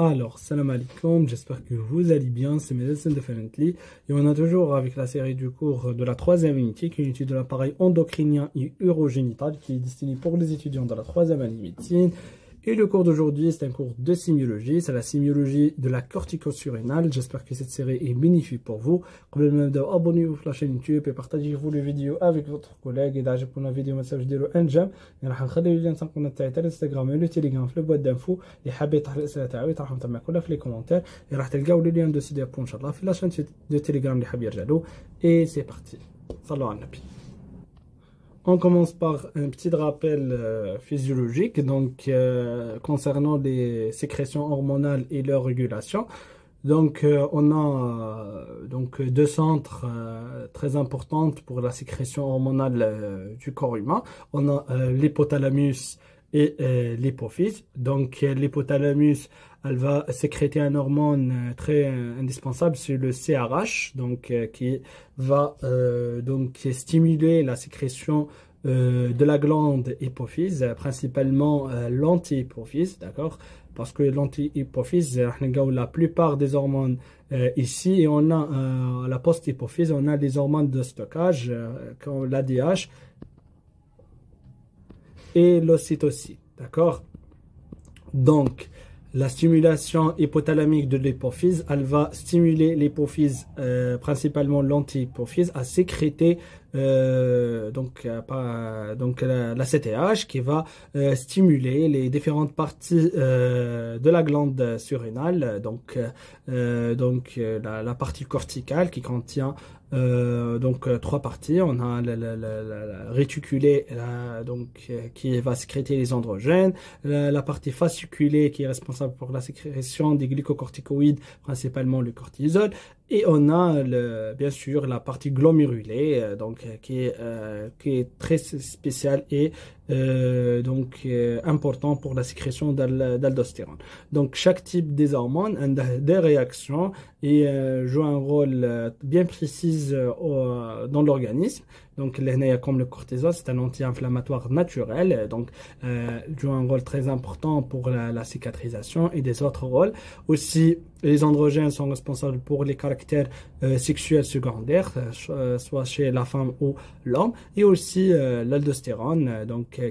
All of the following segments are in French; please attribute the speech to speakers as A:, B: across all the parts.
A: Alors, salam alaikum, j'espère que vous allez bien, c'est Medicine Definitely. Et on a toujours avec la série du cours de la troisième unité, qui est une étude de l'appareil endocrinien et urogénital, qui est destinée pour les étudiants de la troisième année de médecine. Et le cours d'aujourd'hui, c'est un cours de sémiologie, c'est la sémiologie de la cortico-surrénale. J'espère que cette série est bénéfique pour vous. Abonnez-vous à la chaîne YouTube et partagez-vous les vidéos avec votre collègue. Et d'ailleurs, pour la vidéo, message de j'aime. Et راح نخلي le lien de compte Instagram et le Telegram في البوîte d'infos. اللي حاب يطرح الأسئلة تاعو يطرحهم تما كلها في les commentaires. Et راح تلقاو le lien de سي ديبو إن شاء الله في la chaîne de Telegram اللي حاب يرجع له. Et c'est parti. صلوا على النبي. On commence par un petit rappel physiologique, donc concernant les sécrétions hormonales et leur régulation. Donc on a donc deux centres très importants pour la sécrétion hormonale du corps humain. On a l'hypothalamus et l'hypophyse. Donc l'hypothalamus, elle va sécréter un hormone très indispensable, c'est le CRH, donc qui va donc stimuler la sécrétion de la glande hypophyse, principalement l'anti-hypophyse, d'accord? Parce que l'anti-hypophyse, la plupart des hormones ici, et on a la post-hypophyse, on a des hormones de stockage, comme l'ADH et l'ocytocine, d'accord? Donc, la stimulation hypothalamique de l'hypophyse, elle va stimuler l'hypophyse, principalement l'anti-hypophyse, à sécréter la CTH qui va stimuler les différentes parties de la glande surrénale, la partie corticale qui contient trois parties. On a la réticulée qui va sécréter les androgènes, la partie fasciculée qui est responsable pour la sécrétion des glycocorticoïdes, principalement le cortisol, et on a bien sûr la partie glomérulée qui est très spéciale et important pour la sécrétion d'aldostérone. Donc chaque type des hormones a des réactions et joue un rôle bien précis dans l'organisme. Donc comme le cortisol, c'est un anti-inflammatoire naturel, donc joue un rôle très important pour la cicatrisation et des autres rôles. Aussi, les androgènes sont responsables pour les caractères sexuels secondaires, soit chez la femme ou l'homme, et aussi l'aldostérone,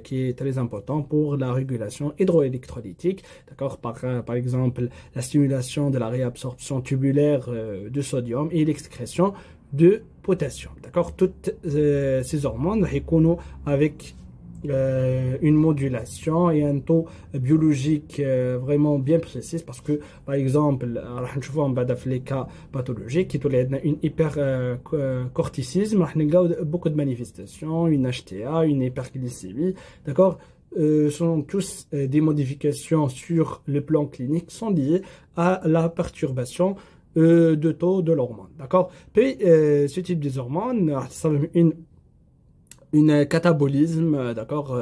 A: qui est très important pour la régulation hydroélectrolytique, d'accord, par exemple la stimulation de la réabsorption tubulaire de sodium et l'excrétion de potassium, d'accord. Toutes ces hormones sont avec une modulation et un taux biologique vraiment bien précis, parce que par exemple les cas pathologiques qui une hypercorticisme, beaucoup de manifestations, une HTA, une hyperglycémie, d'accord. Sont tous des modifications sur le plan clinique sont liées à la perturbation de taux de l'hormone, d'accord. Puis ce type des hormones une catabolisme, d'accord,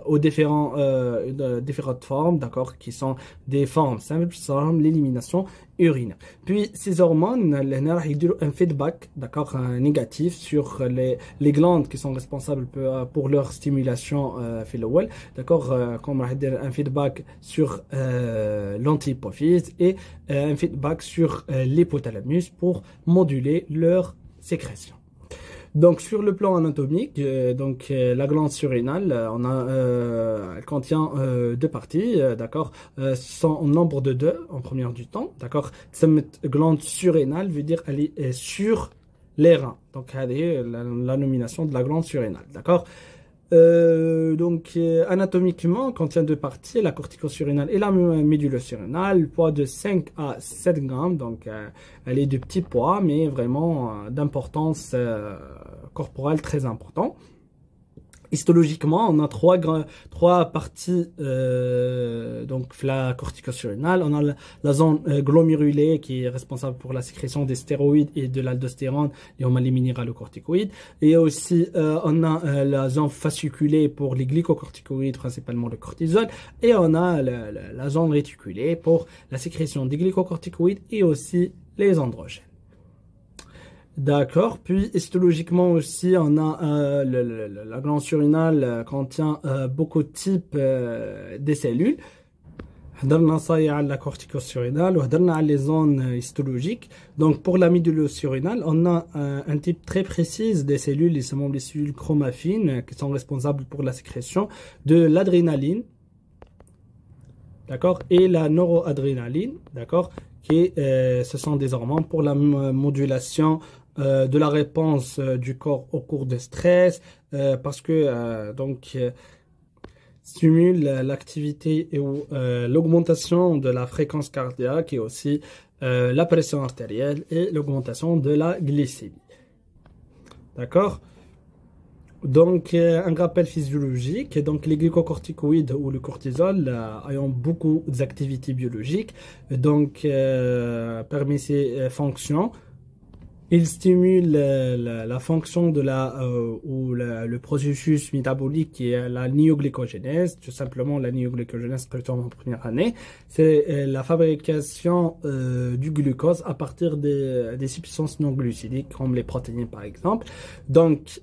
A: aux différentes formes, d'accord, qui sont des formes simples, l'élimination urinaire. Puis ces hormones, ils ont un feedback, d'accord, négatif sur les glandes qui sont responsables pour leur stimulation d'accord, comme un feedback sur l'antihypophyse et un feedback sur l'hypothalamus pour moduler leur sécrétion. Donc sur le plan anatomique, la glande surrénale, elle contient deux parties, d'accord, en nombre de deux en première du temps, d'accord. Cette glande surrénale veut dire elle est sur les reins, donc la nomination de la glande surrénale, d'accord. Anatomiquement, contient deux parties, la cortico-surrénale et la médulo-surrénale, poids de 5 à 7 grammes, donc elle est de petit poids, mais vraiment d'importance corporelle très importante. Histologiquement, on a trois parties, la cortico-surrénale. On a la zone glomérulée qui est responsable pour la sécrétion des stéroïdes et de l'aldostérone, et les minéralocorticoïdes. Et aussi, on a la zone fasciculée pour les glycocorticoïdes, principalement le cortisol. Et on a la zone réticulée pour la sécrétion des glycocorticoïdes et aussi les androgènes. D'accord, puis histologiquement aussi, on a la glande surrénale contient beaucoup de types des cellules. هضرنا صايا على la cortico-surrénale وهضرنا على les zones histologiques. Donc pour la médulo-surrénale, on a un type très précis des cellules, les cellules chromaffines qui sont responsables pour la sécrétion de l'adrénaline, d'accord, et la noradrénaline, d'accord, qui ce sont des hormones pour la modulation de la réponse du corps au cours de stress, parce que donc stimule l'activité et l'augmentation de la fréquence cardiaque et aussi la pression artérielle et l'augmentation de la glycémie. D'accord? Donc, un rappel physiologique, donc les glucocorticoïdes ou le cortisol ont beaucoup d'activités biologiques. Donc, parmi ces fonctions, il stimule la fonction de le processus métabolique qui est la néoglycogénèse. Tout simplement, la néoglycogénèse, plutôt en première année, c'est la fabrication du glucose à partir des substances non glucidiques, comme les protéines par exemple. Donc,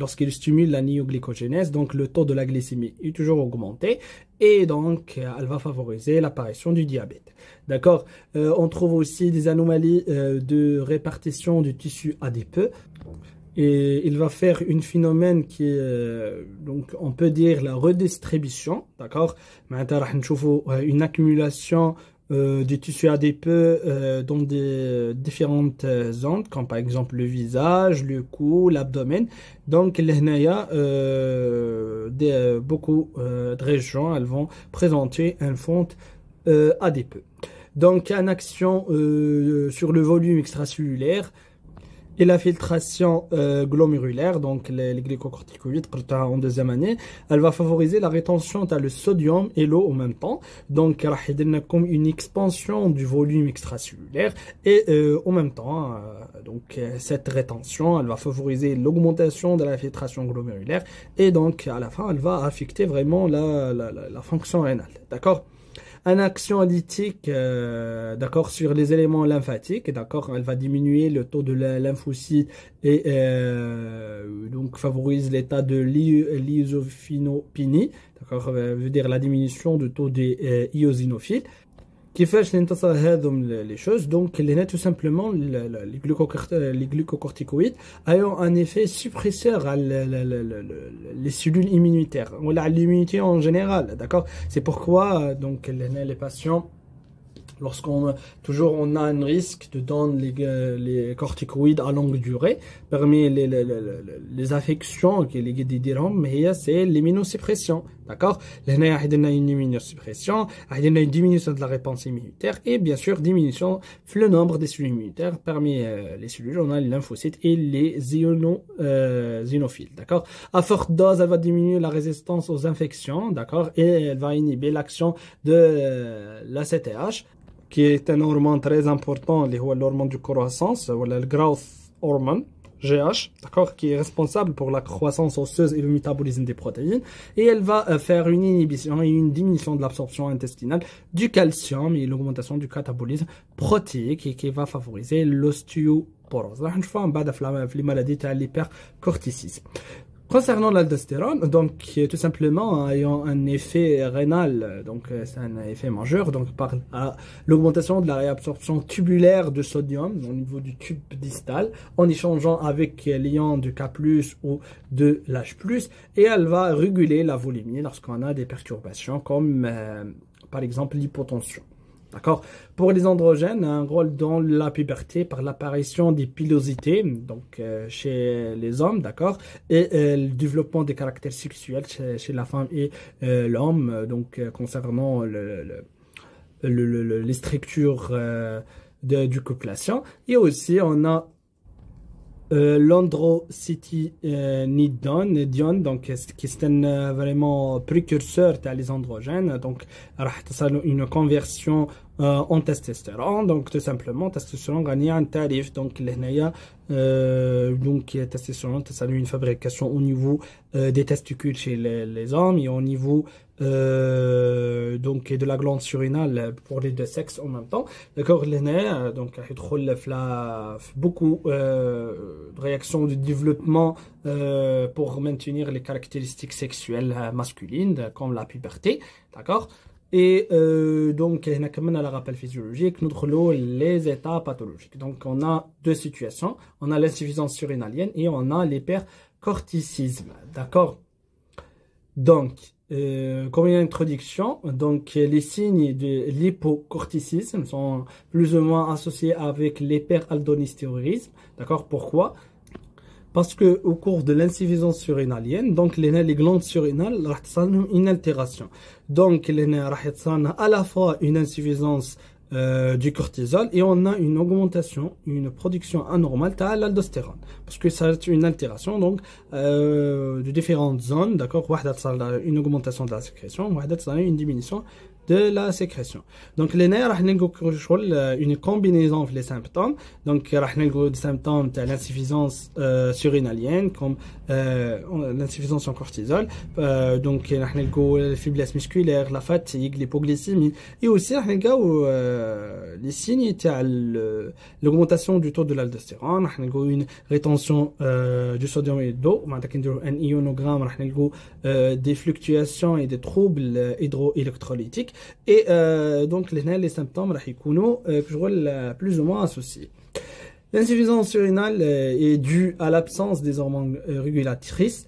A: lorsqu'il stimule la néoglycogénèse, donc le taux de la glycémie est toujours augmenté. Et donc, elle va favoriser l'apparition du diabète. D'accord? On trouve aussi des anomalies de répartition du tissu adipeux. Et il va faire un phénomène qui est, donc, on peut dire la redistribution. D'accord? Une accumulation du tissu adipeux dans des différentes zones, comme par exemple le visage, le cou, l'abdomen. Donc, beaucoup de régions, elles vont présenter un fond adipeux. Donc, une action sur le volume extracellulaire et la filtration glomérulaire, donc les glycocorticoïdes en deuxième année, elle va favoriser la rétention de le sodium et l'eau en même temps. Donc, comme une expansion du volume extracellulaire et en même temps, donc cette rétention, elle va favoriser l'augmentation de la filtration glomérulaire et donc à la fin, elle va affecter vraiment la fonction rénale. D'accord? Une action analytique, d'accord, sur les éléments lymphatiques, d'accord, elle va diminuer le taux de lymphocytes et donc favorise l'état de l'eosinophilie, d'accord, veut dire la diminution du taux des eosinophiles. كيفاش ننتصر هذم les choses. Donc tout simplement les glucocorticoïdes ont un effet suppresseur à les cellules immunitaires ou à l'immunité en général, d'accord. C'est pourquoi donc les patients, lorsqu'on on a un risque de donner les corticoïdes à longue durée, parmi les affections qui les diront, mais c'est l'immunosuppression, d'accord. Là, on a une immunosuppression, on a une diminution de la réponse immunitaire et bien sûr diminution le nombre des cellules immunitaires. Parmi les cellules, on a les lymphocytes et les eosinophiles, d'accord. À forte dose, elle va diminuer la résistance aux infections, d'accord, et elle va inhiber l'action de l'ACTH, qui est un hormone très important, l'hormone de croissance, ou le growth hormone, GH, d'accord, qui est responsable pour la croissance osseuse et le métabolisme des protéines. Et elle va faire une inhibition et une diminution de l'absorption intestinale du calcium et l'augmentation du catabolisme protéique et qui va favoriser l'ostéoporose. Là, une fois, on va les maladies de l'hypercorticisme. Concernant l'aldostérone, donc tout simplement ayant un effet rénal, donc c'est un effet majeur, donc par l'augmentation de la réabsorption tubulaire de sodium au niveau du tube distal, en échangeant avec l'ion de K+ ou de l'H+, et elle va réguler la volémie lorsqu'on a des perturbations comme par exemple l'hypotension. D'accord. Pour les androgènes, un rôle dans la puberté par l'apparition des pilosités, donc chez les hommes, d'accord, et le développement des caractères sexuels chez la femme et l'homme, donc concernant les structures du copulation. Et aussi, on a l'androcytinidine, donc qui est un vraiment précurseur des androgènes, donc une conversion en testostérone. Donc tout simplement testostérone gagne un tarif, donc donc testostérone ça une fabrication au niveau des testicules chez les hommes et au niveau donc donc de la glande surrénale pour les deux sexes en même temps. D'accord, l'héné, donc il beaucoup de réactions de développement pour maintenir les caractéristiques sexuelles masculines comme la puberté. D'accord. Et donc, on a la rappel physiologique, nous les états pathologiques. Donc, on a deux situations. On a l'insuffisance surrénalienne et on a l'hypercorticisme. D'accord? Donc, comme une introduction, donc les signes de l'hypocorticisme sont plus ou moins associés avec l'hyperaldonistérorisme. D'accord? Pourquoi? Parce que au cours de l'insuffisance surrénalienne, donc les glandes surrénales ont une altération. Donc à la fois une insuffisance du cortisol et on a une augmentation, une production anormale de l'aldostérone. Parce que ça a une altération donc de différentes zones, d'accord, une augmentation de la sécrétion, une diminution de la sécrétion. Donc les nerfs une combinaison des symptômes. Donc des symptômes de l'insuffisance surrénalienne comme l'insuffisance en cortisol, donc la faiblesse musculaire, la fatigue, l'hypoglycémie et aussi les signes de l'augmentation du taux de l'aldostérone, une rétention du sodium et d'eau, un ionogramme, des fluctuations et des troubles hydroélectrolytiques. Et donc les symptômes plus ou moins associés. L'insuffisance surrénale est due à l'absence des hormones régulatrices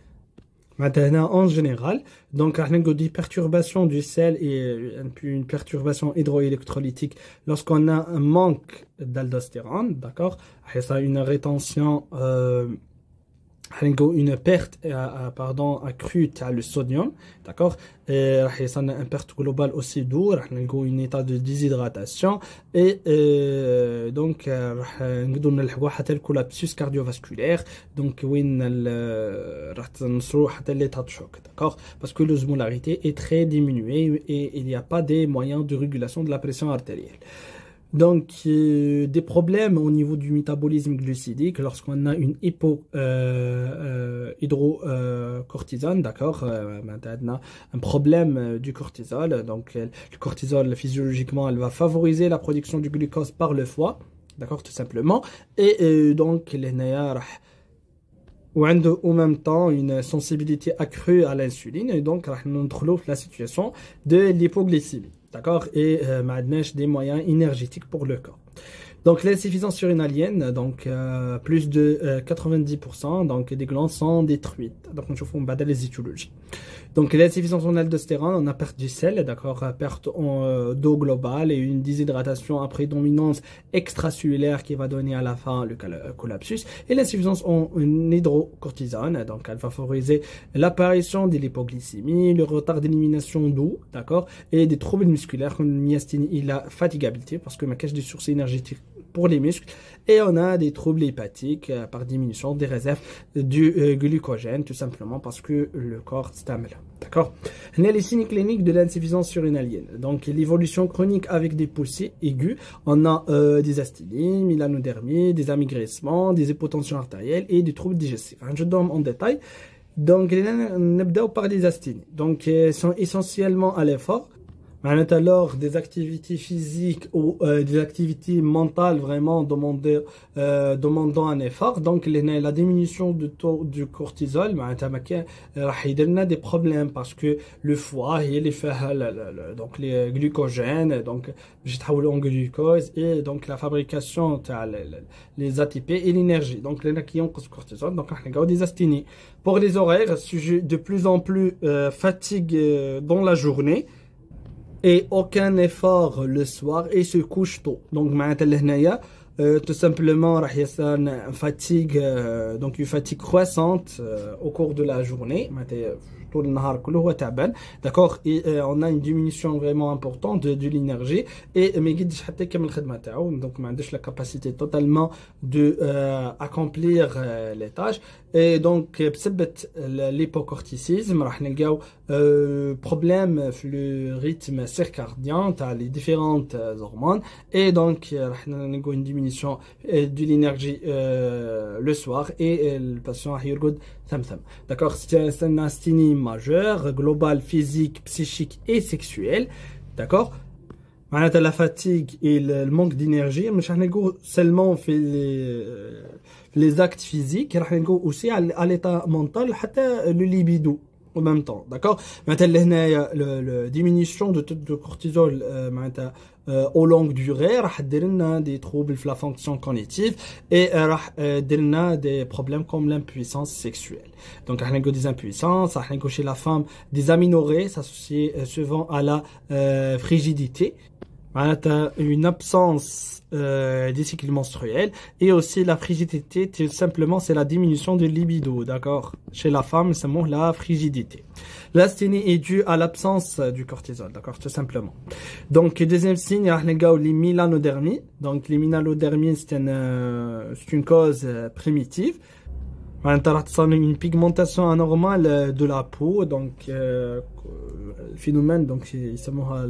A: en général. Donc des perturbations du sel et une perturbation hydroélectrolytique lorsqu'on a un manque d'aldostérone, d'accord, ça une rétention une perte accrue le sodium, d'accord, et ça une perte globale aussi d'eau, un état de déshydratation et donc le collapsus cardiovasculaire, donc l'état de choc, d'accord, parce que l'osmolarité est très diminuée et il n'y a pas des moyens de régulation de la pression artérielle. Donc, des problèmes au niveau du métabolisme glucidique lorsqu'on a une hydrocortisone, d'accord, un problème du cortisol. Donc, le cortisol, physiologiquement, elle va favoriser la production du glucose par le foie, d'accord, tout simplement. Et donc, les nerfs ou en même temps une sensibilité accrue à l'insuline et donc on trouve la situation de l'hypoglycémie, d'accord, et des moyens énergétiques pour le corps. Donc l'insuffisance surrénalienne, donc plus de 90%, donc des glandes sont détruites. Donc on va les étiologies. Donc l'insuffisance en aldostérone, on a perte du sel, d'accord, perte d'eau globale et une déshydratation à prédominance extracellulaire qui va donner à la fin le collapsus. Et l'insuffisance en hydrocortisone, donc elle va favoriser l'apparition de l'hypoglycémie, le retard d'élimination d'eau, d'accord, et des troubles musculaires comme la myasthénie et la fatigabilité parce que ma cache des sources énergétiques pour les muscles, et on a des troubles hépatiques par diminution des réserves du glucogène, tout simplement parce que le corps stimule. D'accord. On a les signes cliniques de l'insuffisance surrénalienne. Donc l'évolution chronique avec des poussées aiguës. On a des asthénies, mélanodermie, des amaigrissements, des hypotensions artérielles et des troubles digestifs. Je donne en détail. Donc on par les asthénies. Donc sont essentiellement à l'effort. Alors des activités physiques ou des activités mentales vraiment demandant un effort, donc la diminution du taux du cortisol des problèmes parce que le foie il fait donc les glucogènes, donc en glucose et donc la fabrication les ATP et l'énergie, donc les qui ont cortisol, donc on a des asthénies. Pour les horaires, sujet de plus en plus fatigue dans la journée et aucun effort le soir et se couche tôt. Donc tout simplement une fatigue donc une fatigue croissante au cours de la journée, d'accord, et on a une diminution vraiment importante de l'énergie et donc la capacité totalement de accomplir les tâches. Et donc l'hypocorticisme problème le rythme circadien les différentes hormones et donc une diminution de l'énergie le soir et le patient d'accord, c'est une asthénie majeure globale, physique, psychique et sexuelle. d'accord. معناتها la fatigue et le manque d'énergie مش راح نلقوه seulement في les actes physiques راح نلقوه aussi à l'état mental حتى le libido en même temps, d'accord. معناتها اللي هنايا le diminution de cortisol معناتها au longue durée راح دير لنا des troubles في la fonction cognitive et راح دير لنا des problèmes comme l'impuissance sexuelle. Donc راح نلقوا des impuissances, راح نلقوا chez la femme des aménorrhées associées souvent à la frigidité. Une absence des cycles menstruels et aussi la frigidité, tout simplement c'est la diminution de libido, d'accord. Chez la femme, c'est la frigidité. L'asthénie est due à l'absence du cortisol, d'accord, tout simplement. Donc deuxième signe, les mélanodermies. Donc les mélanodermies c'est une cause primitive. Une pigmentation anormale de la peau, donc le phénomène donc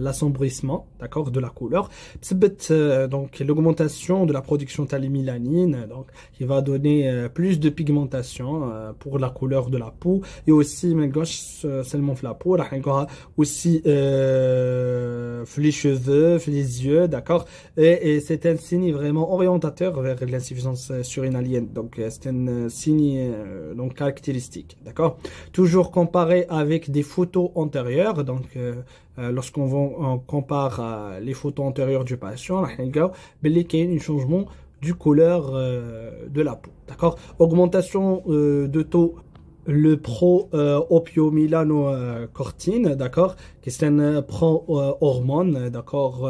A: l'assombrissement, d'accord, de la couleur. Donc l'augmentation de la production mélanine, donc qui va donner plus de pigmentation pour la couleur de la peau et aussi mais gauche seulement la peau, aussi les cheveux, les yeux, d'accord. Et c'est un signe vraiment orientateur vers l'insuffisance surrénalienne. Donc c'est un signe donc caractéristique, d'accord. Toujours comparé avec des photos antérieures, donc lorsqu'on compare les photos antérieures du patient, il y a un changement du couleur de la peau, d'accord. Augmentation de taux le pro-opiomélanocortine, d'accord, qui est un pro-hormone, d'accord,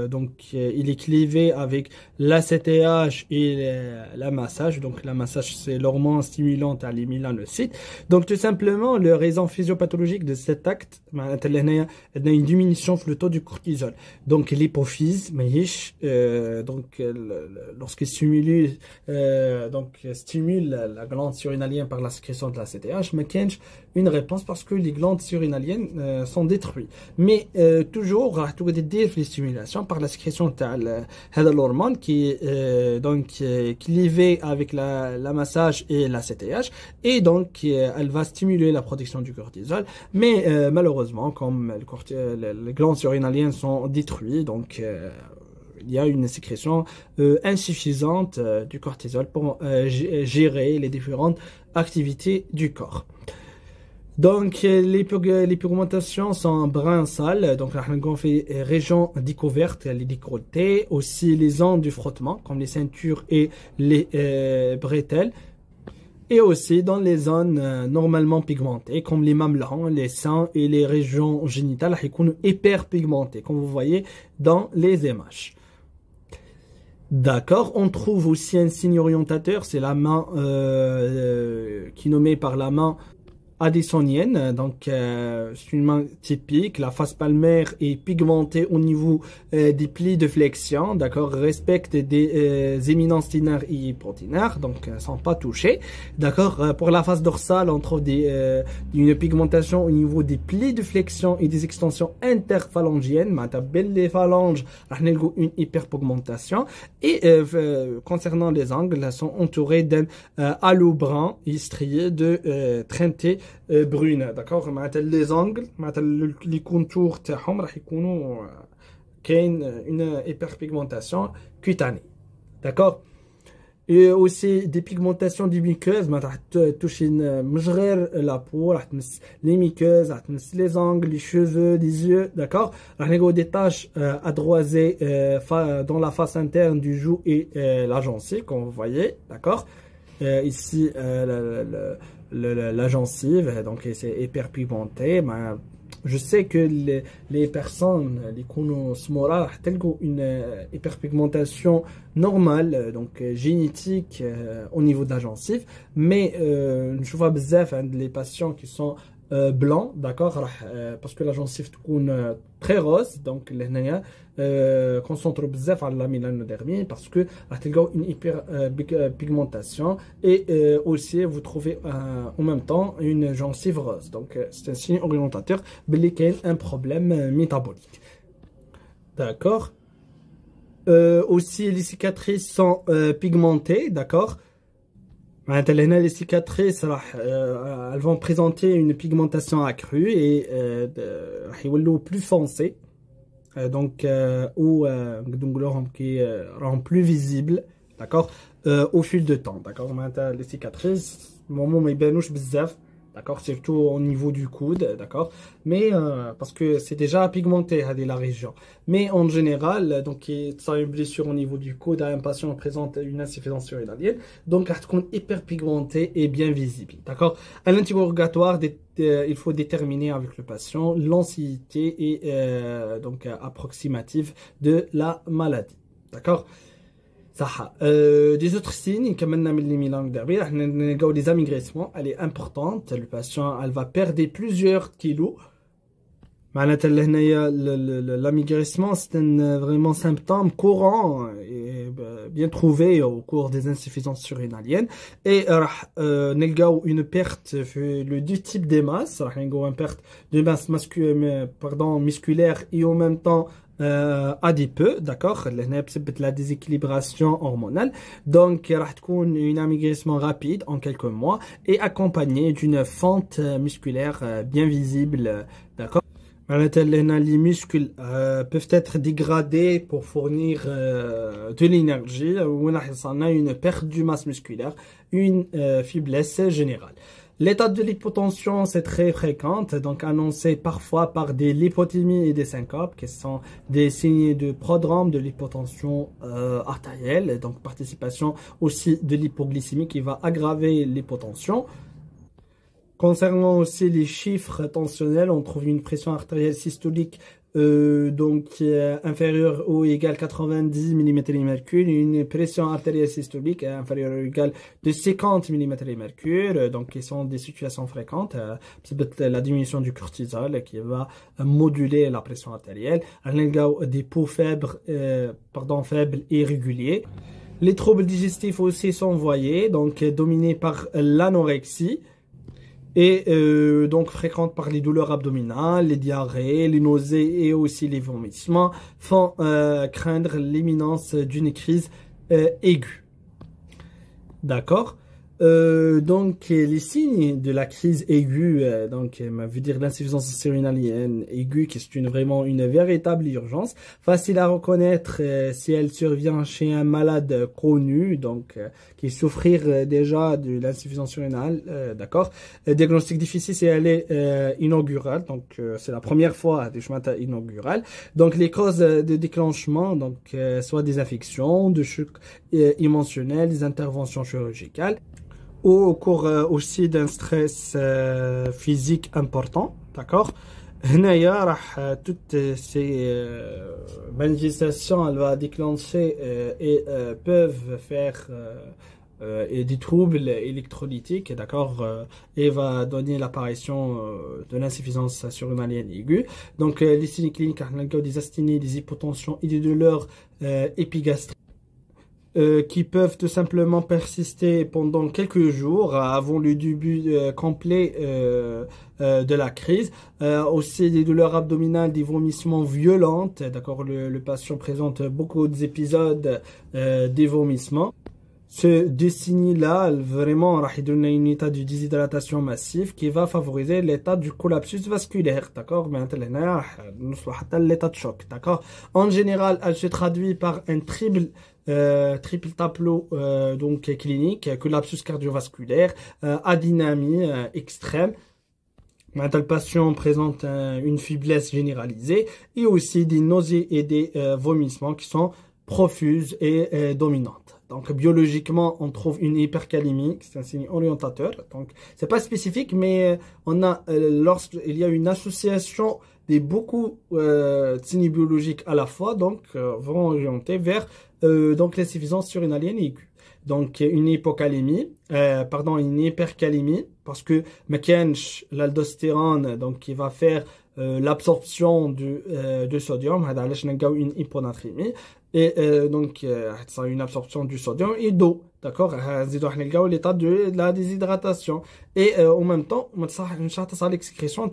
A: donc il est clivé avec l'ACTH et la massage, donc la massage c'est l'hormone stimulante à les mélanocytes. Donc tout simplement, la raison physiopathologique de cet acte, il y a une diminution du taux du cortisol. Donc l'hypophyse, donc lorsqu'il stimule la glande surrénalienne par la sécrétion de l'ACTH, mais qu'il y a une réponse parce que les glandes surrénaliennes sont détruites. Mais toujours, des stimulations par la sécrétion de l'hormone qui est donc clivée avec la massage et la CTH et donc elle va stimuler la production du cortisol. Mais malheureusement, comme les glandes surrénaliennes sont détruites, donc il y a une sécrétion insuffisante du cortisol pour gérer les différentes activités du corps. Donc les pigmentations sont brun sale, donc on fait région découverte, les décolletés, aussi les zones du frottement comme les ceintures et les bretelles. Et aussi dans les zones normalement pigmentées, comme les mamelons, les seins et les régions génitales, qui sont hyper pigmentées, comme vous voyez dans les images. D'accord, on trouve aussi un signe orientateur, c'est la main qui est nommée par la main addisonienne, donc c'est une main typique. La face palmaire est pigmentée au niveau des plis de flexion, d'accord, respecte des éminences tinaires et hypotinaires, donc sont pas touchés, d'accord. Pour la face dorsale, on trouve une pigmentation au niveau des plis de flexion et des extensions interphalangiennes, les phalanges, une hyperpigmentation. Et concernant les angles, elles sont entourées d'un halo brun strié de teinté brune, d'accord. Les angles, les contours تاعهم راح يكونوا كاين une hyperpigmentation cutanée, d'accord. Et aussi des pigmentations des muqueuses, راح toucher مش غير la peau, راح تمس les muqueuses, راح تمس les angles, les cheveux, les yeux, d'accord. راح نلقاو des taches adroisées dans la face interne du joue et la gencive, comme vous voyez, d'accord. Ici la gencive, donc c'est hyperpigmenté. Je sais que les personnes, les konosmora, ont une hyperpigmentation normale, donc génétique au niveau de la gencive, mais je vois bzaf les patients qui sont blancs, d'accord, parce que la gencive est très rose, donc les concentre bzaf à la mélanodermie parce que vous une hyperpigmentation et aussi vous trouvez en même temps une gencive rose. Donc c'est un signe orientateur qu'il y a un problème métabolique. D'accord. Aussi les cicatrices sont pigmentées, d'accord. Les cicatrices elles vont présenter une pigmentation accrue et plus foncée. donc qui rend plus visible, d'accord, au fil de temps, d'accord. Les cicatrices, au moment où ils baignent bzaf, d'accord, surtout au niveau du coude, d'accord, mais parce que c'est déjà pigmenté à la région. Mais en général, donc ça a une blessure au niveau du coude, un patient présente une insuffisance urinaire, donc elle est hyper pigmentée et bien visible, d'accord. À l'interrogatoire, il faut déterminer avec le patient l'ancienneté et approximative de la maladie, d'accord. صح des autres signes كمان من اللي ميلانج دابا احنا نلقاو les amaigrissements. Elle est importante, le patient elle va perdre plusieurs kilos. معناتها لهنايا l'amaigrissement c'est un vraiment symptôme courant et bien trouvé au cours des insuffisances uriniennes. Et راح نلقاو une perte في le deux types des masses. راح نلقاو une perte de masse musculaire et en même temps adipeux, d'accord. لهنا بسبب la déséquilibration hormonale. Donc راح تكون une amaigrissement rapide en quelques mois et accompagné d'une fente musculaire bien visible, d'accord. Les muscles peuvent être dégradés pour fournir de l'énergie. On a une perte de masse musculaire, une faiblesse générale. L'état de l'hypotension, c'est très fréquent, donc annoncé parfois par des lipothémies et des syncopes, qui sont des signes de prodrome de l'hypotension artérielle, donc participation aussi de l'hypoglycémie qui va aggraver l'hypotension. Concernant aussi les chiffres tensionnels, on trouve une pression artérielle systolique inférieure ou égale 90 mmHg, une pression artérielle systolique inférieure ou égale de 50 mmHg, donc qui sont des situations fréquentes. La diminution du cortisol qui va moduler la pression artérielle. Des pouls faibles et réguliers. Les troubles digestifs aussi sont voyés, donc dominés par l'anorexie. Et donc fréquente par les douleurs abdominales, les diarrhées, les nausées et aussi les vomissements font craindre l'imminence d'une crise aiguë. D'accord. Donc les signes de la crise aiguë, veut dire l'insuffisance rénalienne aiguë, qui est vraiment une véritable urgence, facile à reconnaître si elle survient chez un malade connu, donc qui souffrir déjà de l'insuffisance rénale, d'accord. Diagnostic difficile si elle est inaugurale, donc c'est la première fois des chemins inaugurales. Donc les causes de déclenchement, donc soit des infections, de chocs émotionnels, des interventions chirurgicales, ou au cours aussi d'un stress physique important, d'accord. Toutes ces manifestations, elle va déclencher et peuvent faire des troubles électrolytiques, d'accord, et va donner l'apparition de l'insuffisance surrénalienne aiguë. Donc les signes cliniques, des asthénies, des hypotensions et des douleurs épigastriques qui peuvent tout simplement persister pendant quelques jours avant le début complet de la crise. Aussi des douleurs abdominales, des vomissements violents, d'accord, le patient présente beaucoup d'épisodes des vomissements. Ce deux signes-là, vraiment, il donne un état de déshydratation massive qui va favoriser l'état du collapsus vasculaire, d'accord? L'état de choc, d'accord? En général, elle se traduit par un triple tableau clinique, collapsus cardiovasculaire, adynamie extrême. Le patient présente une faiblesse généralisée et aussi des nausées et des vomissements qui sont profuses et dominantes. Donc biologiquement, on trouve une hypercalémie, c'est un signe orientateur. Donc c'est pas spécifique, mais on a lorsqu'il y a une association des beaucoup de signes biologiques à la fois, donc vont orienter vers l'insuffisance surrénalienne aiguë. Donc une hypocalémie, une hypercalémie, parce que l'aldostérone, donc qui va faire l'absorption de sodium, une hyponatrémie, et ça a une absorption du sodium et d'eau, d'accord. L'état de la déshydratation et en même temps l'exsécrétion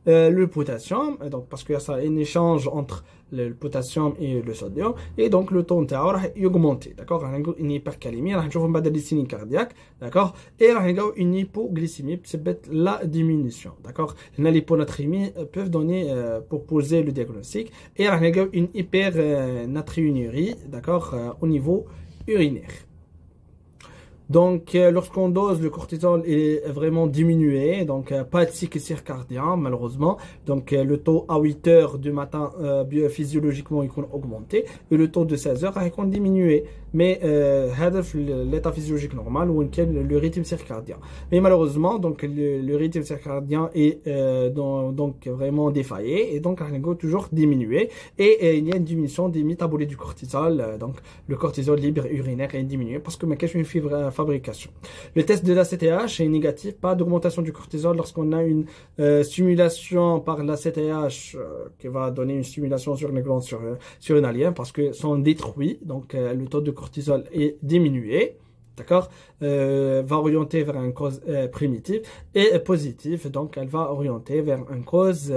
A: le potassium, donc parce qu'il y a ça un échange entre le potassium et le sodium, et donc le taux نتاعو راح augmenter, d'accord. راح نلقاو une hypercalémie, راح نشوفوا بعد des signes cardiaques, d'accord, et راح نلقاو une hypoglycémie بسبب la diminution, d'accord. L'hyponatrémie peuvent donner pour poser le diagnostic, et راح نلقاو une hypernatriurémie, d'accord, au niveau urinaire. Donc, lorsqu'on dose, le cortisol est vraiment diminué, donc pas de cycle cardiaque malheureusement. Donc, le taux à 8 heures du matin, physiologiquement, il est augmenté, et le taux de 16 heures est diminué. Mais l'état physiologique normal ou le rythme circadien. Mais malheureusement, donc le rythme circadien est donc vraiment défaillé, et donc il est toujours diminué, et il y a une diminution des métabolites du cortisol. Donc le cortisol libre urinaire est diminué parce que il y a une fabrication. Le test de la CTH est négatif, pas d'augmentation du cortisol lorsqu'on a une stimulation par la CTH qui va donner une stimulation sur les glandes surrénaliennes parce que sont détruits, donc le taux de cortisol est diminué, d'accord, va orienter vers une cause primitive et positive, donc elle va orienter vers une cause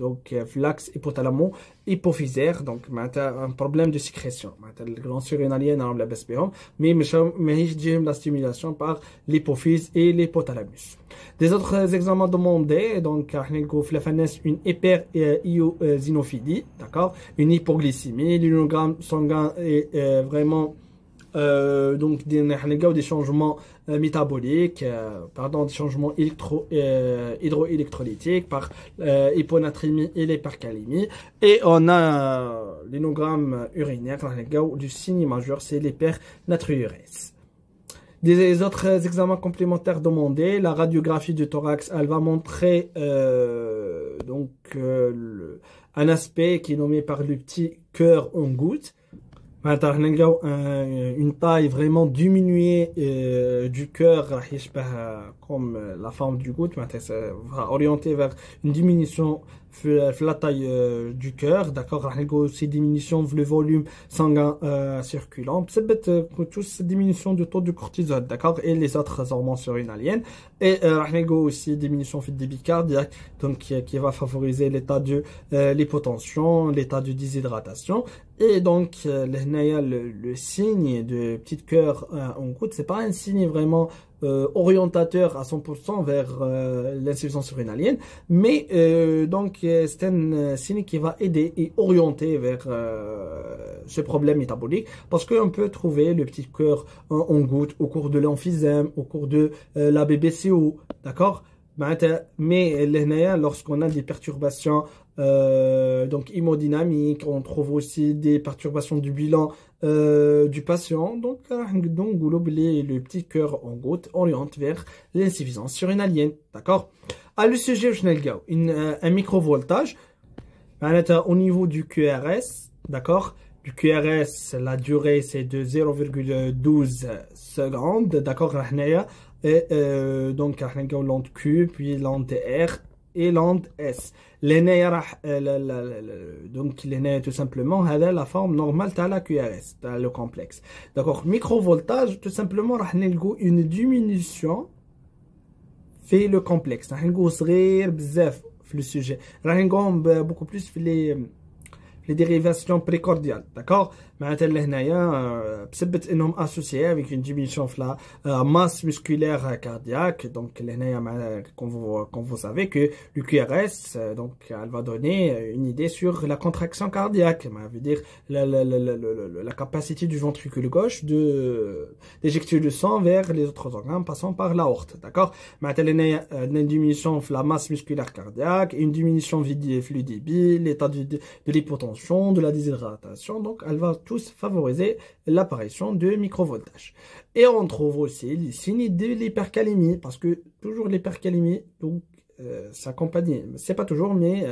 A: donc l'axe hypothalamo-hypophysaire, donc un problème de sécrétion, le gland surrénalien on la baisse mais la stimulation par l'hypophyse et l'hypothalamus. Des autres examens demandés, donc une hyper-eosinophilie, d'accord, une hypoglycémie, l'immunogramme sanguin est vraiment donc des changements métaboliques, des changements hydroélectrolytiques par hyponatrémie et l'hypercalémie, et on a l'inogramme urinaire du signe majeur, c'est l'hypernatriurèse. Des autres examens complémentaires demandés, la radiographie du thorax, elle va montrer un aspect qui est nommé par le petit cœur en goutte. Une taille vraiment diminuée du cœur comme la forme du goutte, ça va orienter vers une diminution la taille du cœur, d'accord. Aussi diminution le volume sanguin circulant, tous diminution du taux de cortisol, d'accord, et les autres hormones surrénaliennes, et aussi diminution du débit cardiaque, donc qui va favoriser l'état de l'hypotension, l'état de déshydratation. Et donc le signe de petit cœur en goutte, c'est pas un signe vraiment orientateur à 100% vers l'insuffisance surrénalienne, mais donc c'est un signe qui va aider et orienter vers ce problème métabolique, parce qu'on peut trouver le petit cœur en goutte au cours de l'emphysème, au cours de la BBCO, d'accord. Mais lorsqu'on a des perturbations donc hémodynamiques, on trouve aussi des perturbations du bilan du patient, donc le petit cœur en goutte oriente vers l'insuffisance surrénalienne, d'accord. À le sujet, un microvoltage au niveau du QRS, d'accord. Du QRS, la durée c'est de 0,12 secondes, d'accord. Et donc l'onde Q, puis l'onde R et l'onde S. Donc tout simplement la forme normale de la QRS, le complexe, d'accord. Microvoltage, tout simplement une diminution fait le complexe, le sujet, beaucoup plus les dérivations précordiales, d'accord. بسبب انهم associés avec une diminution de la masse musculaire cardiaque. Donc comme vous savez que le QRS, donc elle va donner une idée sur la contraction cardiaque, ça veut dire la capacité du ventricule gauche d'éjecter le sang vers les autres organes passant par l'aorte, d'accord. Une diminution de la masse musculaire cardiaque, une diminution du flux débit, l'état de l'hypotension, de la déshydratation, donc elle va tous favoriser l'apparition de microvoltage. Et on trouve aussi les signes de l'hypercalémie, parce que toujours l'hypercalémie, donc s'accompagne, c'est pas toujours, mais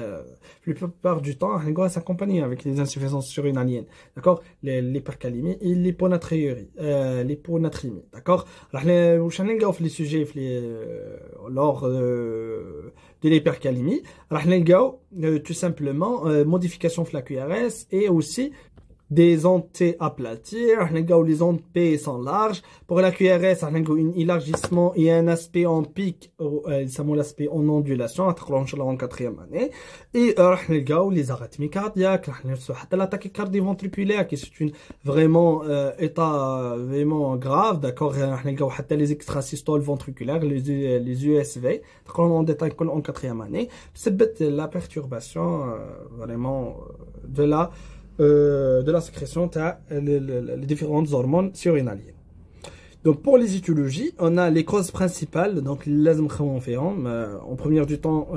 A: la plupart du temps, elle doit s'accompagner avec les insuffisances surrénaliennes, d'accord, l'hypercalémie et l'hyponatrémie, d'accord. Les sujets lors de l'hypercalémie, tout simplement modification de la QRS et aussi des ondes T aplaties, les ondes P sont larges. Pour la QRS, un élargissement et un aspect en pic, l'aspect en ondulation, en quatrième année. Et les arythmies cardiaques, la tachycardie ventriculaire, qui est une vraiment état vraiment grave, d'accord. Les extrasystoles ventriculaires, les USV, en détail en quatrième année. C'est la perturbation vraiment de la sécrétion des différentes hormones surrénaliennes. Donc pour les étiologies, on a les causes principales, donc en première du temps,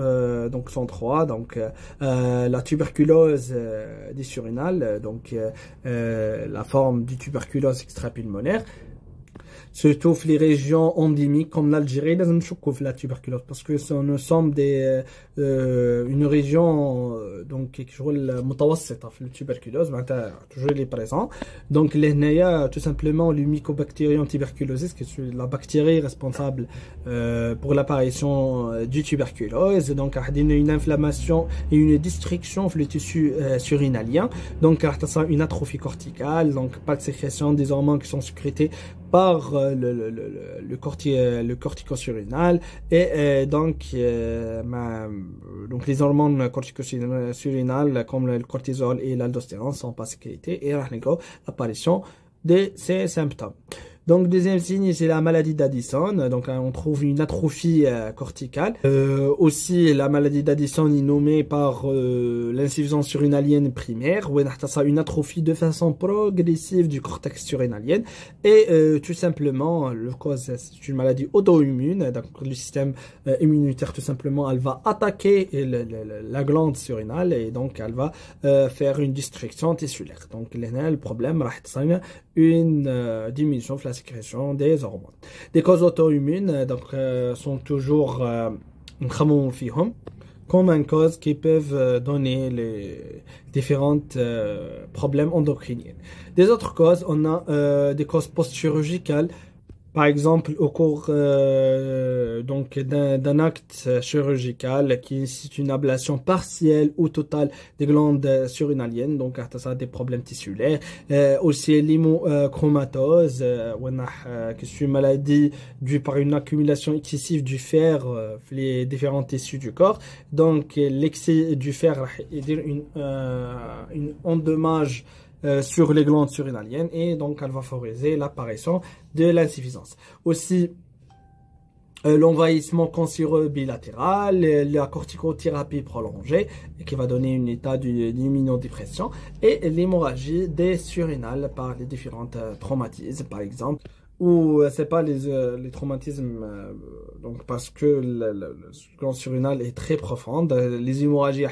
A: donc sont trois, donc la tuberculose des surrénales, donc la forme du tuberculose extrapulmonaire. Surtout les régions endémiques comme l'Algérie, لازم نشكوا في la tuberculose parce que nous sommes une région donc كشغل متوسطة في la tuberculose معناتها toujours il est présent. Donc هنايا tout simplement le Mycobacterium tuberculosis qui est la bactérie responsable pour l'apparition du tuberculose. Donc une inflammation et une destruction في le tissu surrénalien. Donc une atrophie corticale, donc pas de sécrétion des hormones qui sont sécrétées par le cortico-surrénal et donc les hormones cortico-surrénales comme le cortisol et l'aldostérone sont pas sécrétées et l'apparition de ces symptômes. Donc deuxième signe, c'est la maladie d'Addison. Donc on trouve une atrophie corticale. Aussi la maladie d'Addison est nommée par l'insuffisance surrénalienne primaire, où on a une atrophie de façon progressive du cortex surrénalien. Et tout simplement, le cause c'est une maladie auto-immune. Donc le système immunitaire tout simplement, elle va attaquer la glande surrénale et donc elle va faire une destruction tissulaire. Donc le problème, une diminution de la sécrétion des hormones. Des causes auto-immunes donc sont toujours comme une cause qui peuvent donner les différents problèmes endocriniens. Des autres causes, on a des causes post-chirurgicales. Par exemple, au cours donc d'un acte chirurgical qui nécessite une ablation partielle ou totale des glandes surrénaliennes, donc ça des problèmes tissulaires, aussi l'hémochromatose, qui est une maladie due par une accumulation excessive du fer dans les différents tissus du corps. Donc l'excès du fer est une endommage sur les glandes surrénaliennes et donc elle va favoriser l'apparition de l'insuffisance. Aussi l'envahissement cancéreux bilatéral, la corticothérapie prolongée qui va donner un état d'immunodépression et l'hémorragie des surrénales par les différents traumatismes par exemple. Ou c'est pas les traumatismes donc parce que la glande surrénale est très profonde, les hémorragies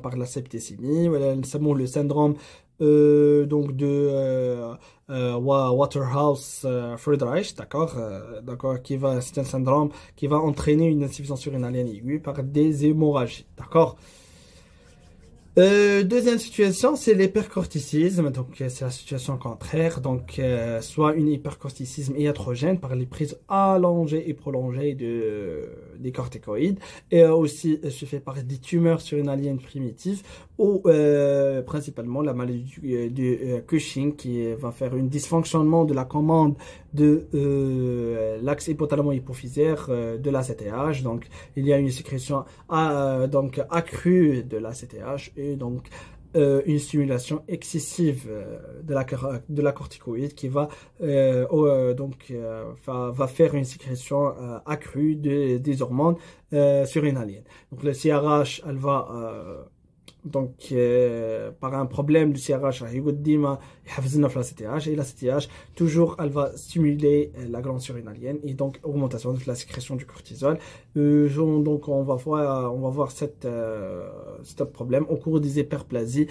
A: par la septicémie, le syndrome donc de Waterhouse Friedreich, d'accord, c'est un syndrome qui va entraîner une insuffisance surrénalienne aiguë par des hémorragies, d'accord. Deuxième situation, c'est l'hypercorticisme. Donc, c'est la situation contraire. Donc, soit une hypercorticisme iatrogène par les prises allongées et prolongées des corticoïdes. Et aussi, se fait par des tumeurs surrénaliennes primitives ou principalement la maladie du Cushing qui va faire un dysfonctionnement de la commande de l'axe hypothalamo-hypophysaire de l'ACTH. Donc, il y a une sécrétion donc accrue de l'ACTH et donc une stimulation excessive de la corticoïde qui va va faire une sécrétion accrue des hormones surrénaliennes. Donc le CRH, elle va donc par un problème du CRH la CTH et la CTH toujours elle va stimuler la glande surrénalienne et donc augmentation de la sécrétion du cortisol. Donc on va voir cette problème au cours des hyperplasies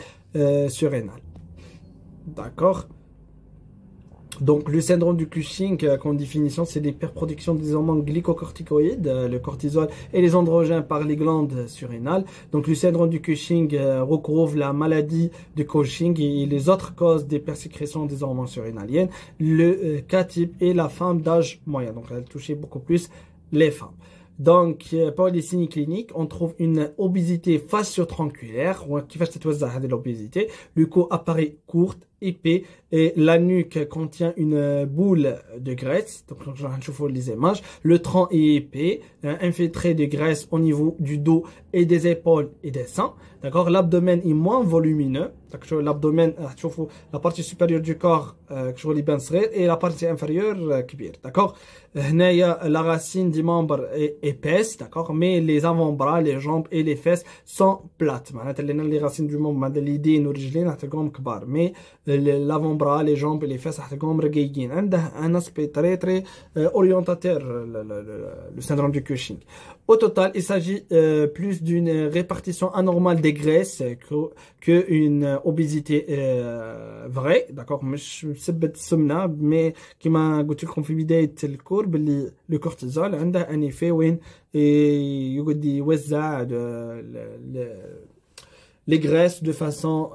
A: surrénales, d'accord. Donc, le syndrome du Cushing, comme définition, c'est l'hyperproduction des hormones glycocorticoïdes, le cortisol et les androgènes par les glandes surrénales. Donc, le syndrome du Cushing recouvre la maladie de Cushing et les autres causes d'hypersécrétion des hormones surrénaliennes. Le cas type est la femme d'âge moyen. Donc, elle touchait beaucoup plus les femmes. Donc, pour les signes cliniques, on trouve une obésité facio-tronculaire, qui fait cette l'obésité. Le cou apparaît courte épais et la nuque contient une boule de graisse. Donc, je vous les images. Le tronc est épais, infiltré de graisse au niveau du dos et des épaules et des seins. D'accord? L'abdomen est moins volumineux. L'abdomen, la partie supérieure du corps, et la partie inférieure, kbir. D'accord? La racine du membre est épaisse, d'accord? Mais les avant-bras, les jambes et les fesses sont plates. Les racines du membre, mais l'avant-bras, les jambes et les fesses, un aspect très très orientateur, le syndrome du Cushing. Au total, il s'agit plus d'une répartition anormale des graisses qu'une obésité vraie, d'accord? مش بسبب السمنة mais كما قلت لكم في بداية الكور باللي لو كورتيزول عنده ان ايفي وين يقعد يوزع les graisses de façon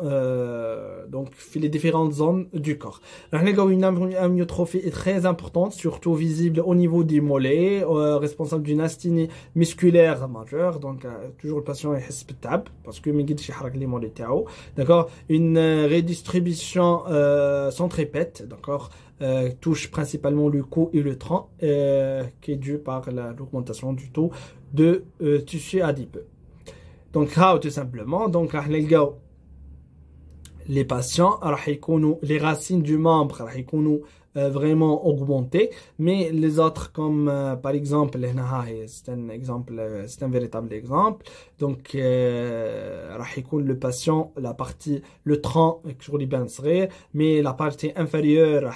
A: donc les différentes zones du corps. Une amyotrophie est très importante, surtout visible au niveau des mollets, responsable d'une asthénie musculaire majeure. Donc toujours le patient est respectable parce que les mollets, d'accord. Une redistribution centripète, d'accord. Touche principalement le cou et le tronc, qui est due par l'augmentation du taux de tissu adipeux. Donc, tout simplement, donc, les patients, les racines du membre, vraiment augmentées, mais les autres, comme par exemple, c'est un véritable exemple. Donc, le patient, la partie, le tronc, mais la partie inférieure,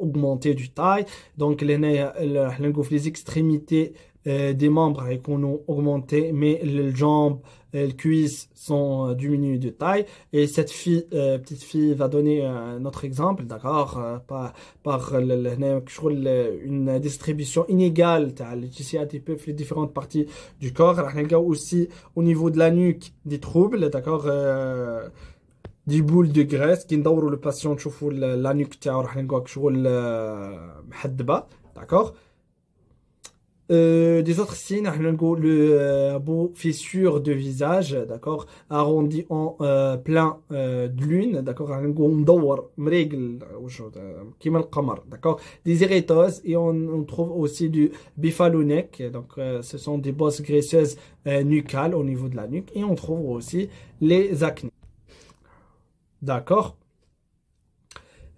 A: augmentée du taille. Donc, les extrémités des membres ont augmenté, mais les jambes, les cuisses sont diminuées de taille. Et cette fille, petite fille, va donner un autre exemple, d'accord, par une distribution inégale les tissus adipeux les différentes parties du corps. Aussi au niveau de la nuque des troubles, d'accord, des boules de graisse qui ندوروا le patient تشوفوا la nuque تاعو راح نلقاوها كشغل محدبة, d'accord. Des autres signes, le beau fissure de visage, d'accord, arrondi en plein de lune, d'accord, d'accord, des érythoses, et on trouve aussi du bifalonec, donc ce sont des bosses graisseuses nucales au niveau de la nuque, et on trouve aussi les acnés, d'accord.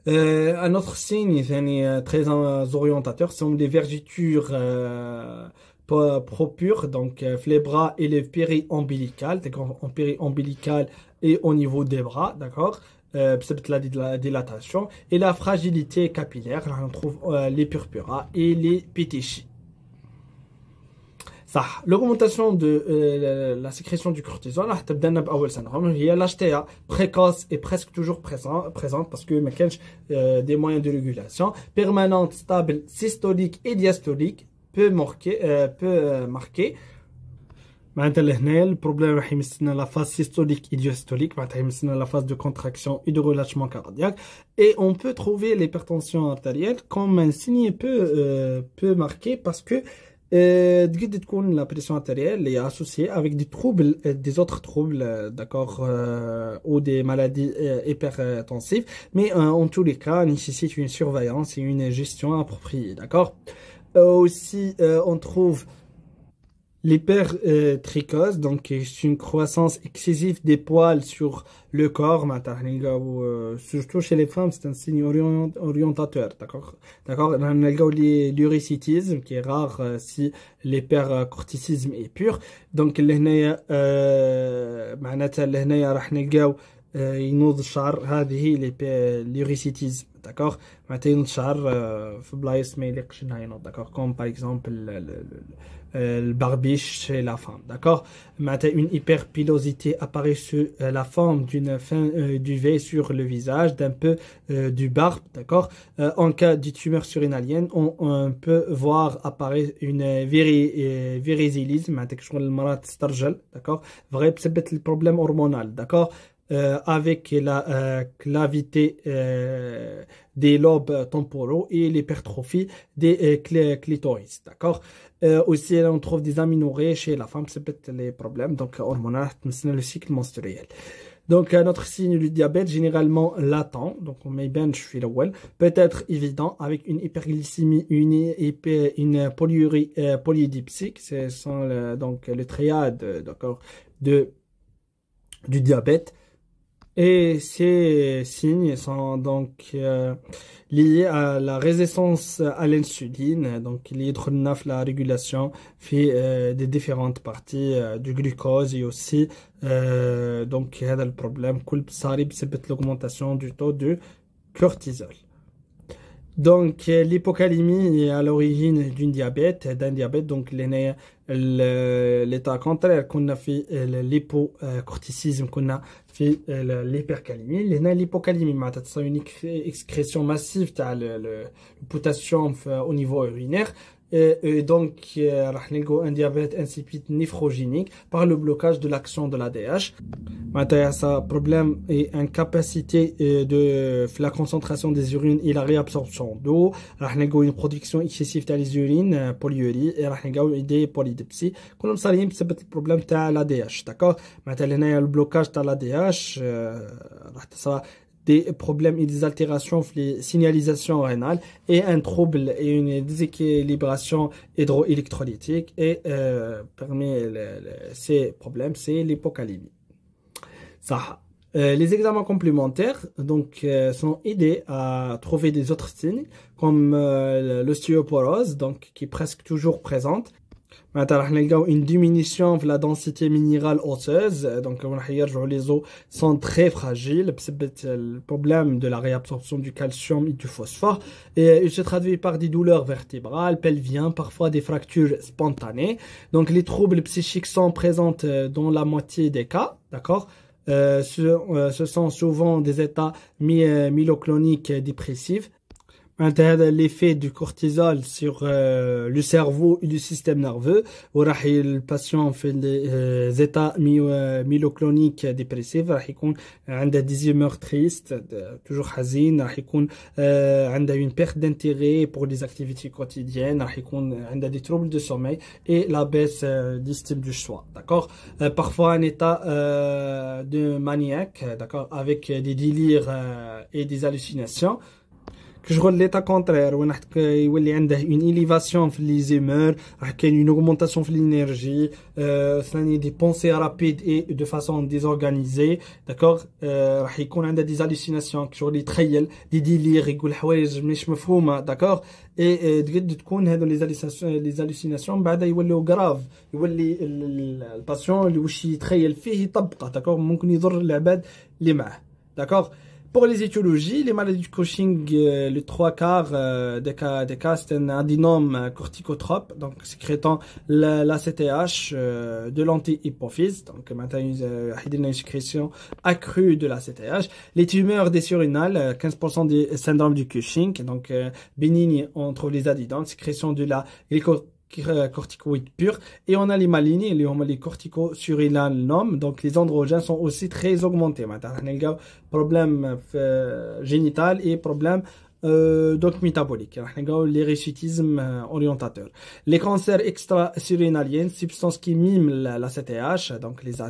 A: Un autre signe très orientateur sont les vergetures propures, donc les bras et les péri-ombilicales, en péri-ombilical et au niveau des bras, d'accord, la dilatation et la fragilité capillaire. Là, on trouve les purpuras et les pétichis. L'augmentation de la sécrétion du cortisol, l'HTA précoce est presque toujours présente parce que des moyens de régulation permanente, stable, systolique et diastolique peut marquer. Le problème est la phase systolique et diastolique, la phase de contraction et de relâchement cardiaque. Et on peut trouver l'hypertension artérielle comme un signe peu marqué parce que la pression artérielle est associée avec des troubles, des autres troubles, d'accord, ou des maladies hypertensives, mais en tous les cas, nécessite une surveillance et une gestion appropriée, d'accord. Aussi, on trouve l'hypertrichose, donc c'est une croissance excessive des poils sur le corps, surtout chez les femmes, c'est un signe orientateur, d'accord. L'uricitisme qui est rare si l'hypercorticisme est pur. Donc ينوض الشعر, هذه l'uricitisme, d'accord. معناتها ينوض الشعر في بلايص ما يليقش انها ينوض, d'accord, comme par exemple le barbiche chez la femme, d'accord. Une hyperpilosité apparaît sous la forme d'une fin duvet sur le visage, d'un peu du barbe, d'accord. En cas de tumeur surrénalienne, on peut voir apparaître une virizilisme, d'accord, vrai, c'est le problème hormonal, d'accord. Avec la cavité des lobes temporaux et l'hypertrophie des clitoris, d'accord. Aussi, on trouve des aménorrhées chez la femme, c'est peut-être les problèmes donc hormonaux, le cycle menstruel. Donc, notre signe du diabète, généralement latent, donc on met bench في الأول, peut être évident avec une hyperglycémie, une polyurie polydipsique, ce sont donc le triade, d'accord, du diabète. Et ces signes sont donc liés à la résistance à l'insuline, donc liés à la régulation des différentes parties du glucose et aussi donc il y a le problème c'est l'augmentation du taux de cortisol. Donc, l'hypocalémie est à l'origine d'un diabète. Donc, l'état contraire qu'on a fait l'hypocorticisme, qu'on a fait l'hypercalémie. L'hypocalémie, c'est une excrétion massive de potassium au niveau urinaire. Et donc, un diabète insipide néphrogénique par le blocage de l'action de l'ADH. Maintenant, ça problème et incapacité de la concentration des urines et la réabsorption d'eau. Une production excessive des urines, polyurie et des polydipsies. Comme ça, c'est le problème de l'ADH. D'accord? Maintenant, le blocage de l'ADH, des problèmes et des altérations dans les signalisations rénales et un trouble et une déséquilibration hydroélectrolytique et parmi ces problèmes c'est l'hypocalémie. Ça. Les examens complémentaires donc sont aidés à trouver des autres signes comme l'ostéoporose donc qui est presque toujours présente. Maintenant, on a une diminution de la densité minérale osseuse. Donc, les os sont très fragiles. C'est le problème de la réabsorption du calcium et du phosphore. Et il se traduit par des douleurs vertébrales, pelviennes, parfois des fractures spontanées. Donc, les troubles psychiques sont présents dans la moitié des cas. D'accord? Ce sont souvent des états myocloniques dépressifs. L'effet du cortisol sur le cerveau et le système nerveux. Le patient fait des états myocloniques dépressifs. Il a des humeurs tristes, toujours hazines. Il a une perte d'intérêt pour les activités quotidiennes. Il a des troubles de sommeil et la baisse d'estime du soi. D'accord. Parfois un état de maniaque, d'accord, avec des délires et des hallucinations. Que je l'état contraire où il y a une élévation في les humeurs, une augmentation de l'énergie, des pensées rapides et de façon désorganisée, d'accord. راح يكون عنده des hallucinations كشغل يتخيل des délires يقول حوايج مش مفهومه d'accord et تقد تكون هذو les hallucinations بعدا يولوا grave يولي الباسيون اللي واش يتخيل فيه يطبقه d'accord ممكن يضر العباد اللي معه d'accord. Pour les étiologies, les maladies du Cushing, les trois quarts des cas, c'est un adénome corticotrope, donc sécrétant l'ACTH de l'anti-hypophyse. Donc maintenant, il y a une sécrétion accrue de l'ACTH. Les tumeurs des surrénales, 15% des syndromes du Cushing, donc bénignes entre les adénomes, sécrétion de la corticoïdes purs, et on a les malignes, les corticosurrénales, donc les androgènes sont aussi très augmentés. Maintenant, on a problème génital et problème donc métabolique. On a les récitismes orientateurs. Les cancers extra-surrénaliens, substances qui miment la CTH, donc les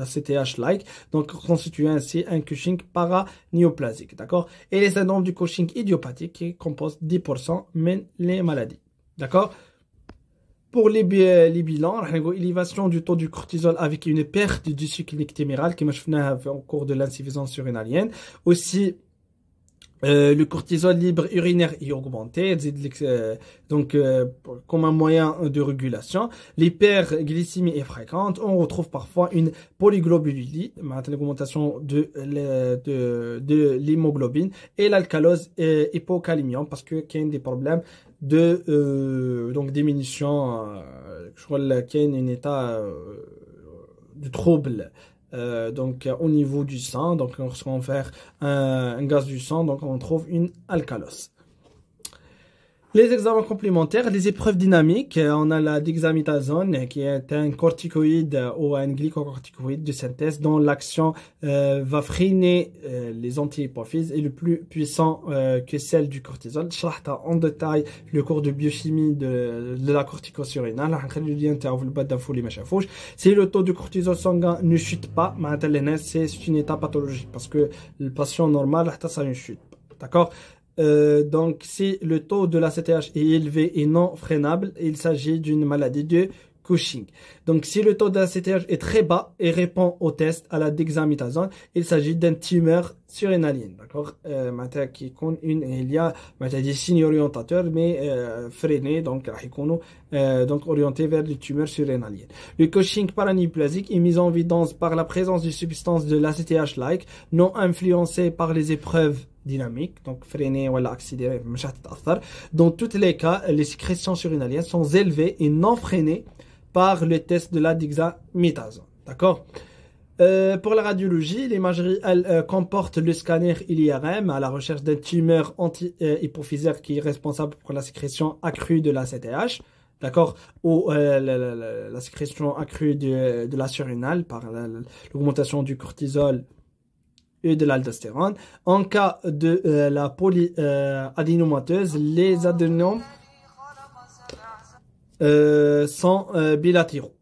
A: ACTH-like, donc constituent ainsi un Cushing paranéoplasique, d'accord? Et les syndromes du Cushing idiopathique qui composent 10% mènent les maladies, d'accord? Pour les bilans, élévation du taux du cortisol avec une perte du cycle nictéméral qui m'a au cours de l'insuffisance surrénalienne. Aussi, le cortisol libre urinaire est augmenté, donc comme un moyen de régulation. L'hyperglycémie est fréquente. On retrouve parfois une polyglobulinie, l'augmentation de l'hémoglobine, et l'alcalose hypocalémiante parce qu'il y a des problèmes de donc diminution. Je crois qu'il y a un état de trouble. Donc au niveau du sang, donc lorsqu'on fait un gaz du sang, donc on trouve une alcalose. Les examens complémentaires, les épreuves dynamiques, on a la dexamethasone qui est un corticoïde ou un glycocorticoïde de synthèse dont l'action va freiner les antihypophyses et le plus puissant que celle du cortisol. Je vais en détail le cours de biochimie de la corticosurrénale. Si le taux de cortisol sanguin ne chute pas, c'est une étape pathologique parce que le patient normal, ça ne chute pas. D'accord? Donc, si le taux de l'ACTH est élevé et non freinable, il s'agit d'une maladie de Cushing. Donc, si le taux de l'ACTH est très bas et répond au test à la dexamethasone, il s'agit d'une tumeur surrénalienne. D'accord? Il y a des signes orientateurs, mais freinés, donc orientés vers les tumeurs surrénaliennes. Le Cushing paranéoplasique est mis en évidence par la présence de substances de l'ACTH-like non influencées par les épreuves dynamique, donc freiné ou accéléré. Dans tous les cas, les sécrétions surrénaliennes sont élevées et non freinées par le test de la dexamethasone. D'accord? Pour la radiologie, l'imagerie comporte le scanner IRM à la recherche d'une tumeur anti-hypophysaire qui est responsable pour la sécrétion accrue de la CTH. D'accord? Ou la sécrétion accrue de la surrénale par l'augmentation du cortisol et de l'aldostérone. En cas de la polyadénomateuse, les adénomes sont bilatéraux.